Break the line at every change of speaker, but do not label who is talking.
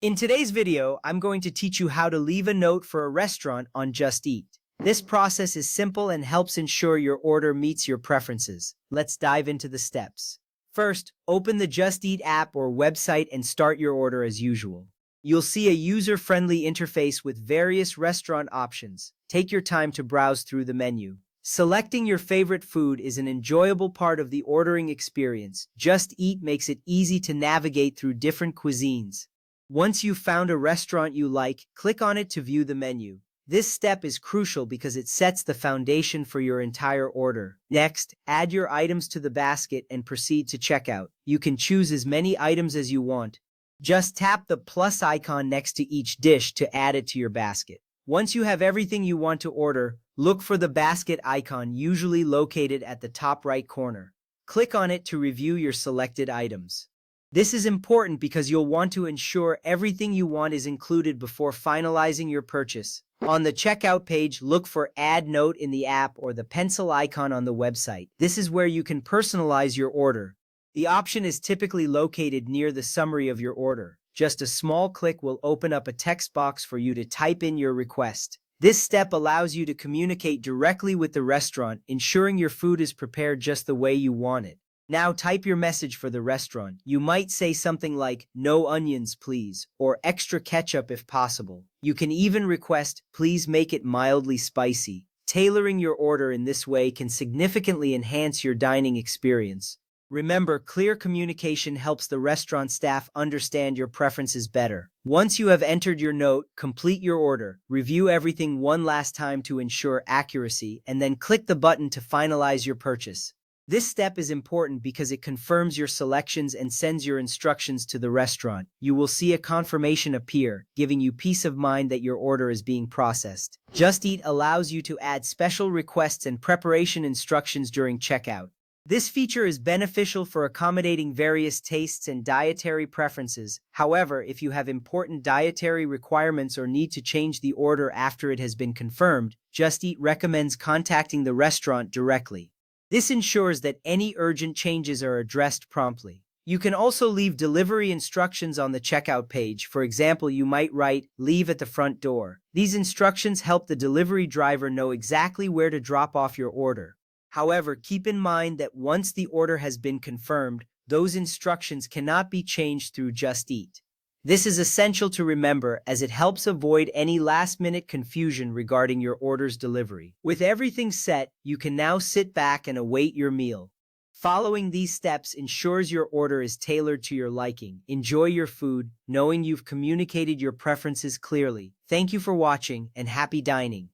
In today's video, I'm going to teach you how to leave a note for a restaurant on Just Eat. This process is simple and helps ensure your order meets your preferences. Let's dive into the steps. First, open the Just Eat app or website and start your order as usual. You'll see a user-friendly interface with various restaurant options. Take your time to browse through the menu. Selecting your favorite food is an enjoyable part of the ordering experience. Just Eat makes it easy to navigate through different cuisines. Once you've found a restaurant you like, click on it to view the menu. This step is crucial because it sets the foundation for your entire order. Next, add your items to the basket and proceed to checkout. You can choose as many items as you want. Just tap the plus icon next to each dish to add it to your basket. Once you have everything you want to order, look for the basket icon, usually located at the top right corner. Click on it to review your selected items. This is important because you'll want to ensure everything you want is included before finalizing your purchase. On the checkout page, look for Add Note in the app or the pencil icon on the website. This is where you can personalize your order. The option is typically located near the summary of your order. Just a small click will open up a text box for you to type in your request. This step allows you to communicate directly with the restaurant, ensuring your food is prepared just the way you want it. Now type your message for the restaurant. You might say something like, "No onions, please," or "extra ketchup if possible." You can even request, "Please make it mildly spicy." Tailoring your order in this way can significantly enhance your dining experience. Remember, clear communication helps the restaurant staff understand your preferences better. Once you have entered your note, complete your order, review everything one last time to ensure accuracy, and then click the button to finalize your purchase. This step is important because it confirms your selections and sends your instructions to the restaurant. You will see a confirmation appear, giving you peace of mind that your order is being processed. Just Eat allows you to add special requests and preparation instructions during checkout. This feature is beneficial for accommodating various tastes and dietary preferences. However, if you have important dietary requirements or need to change the order after it has been confirmed, Just Eat recommends contacting the restaurant directly. This ensures that any urgent changes are addressed promptly. You can also leave delivery instructions on the checkout page. For example, you might write, "Leave at the front door." These instructions help the delivery driver know exactly where to drop off your order. However, keep in mind that once the order has been confirmed, those instructions cannot be changed through Just Eat. This is essential to remember as it helps avoid any last-minute confusion regarding your order's delivery. With everything set, you can now sit back and await your meal. Following these steps ensures your order is tailored to your liking. Enjoy your food, knowing you've communicated your preferences clearly. Thank you for watching, and happy dining.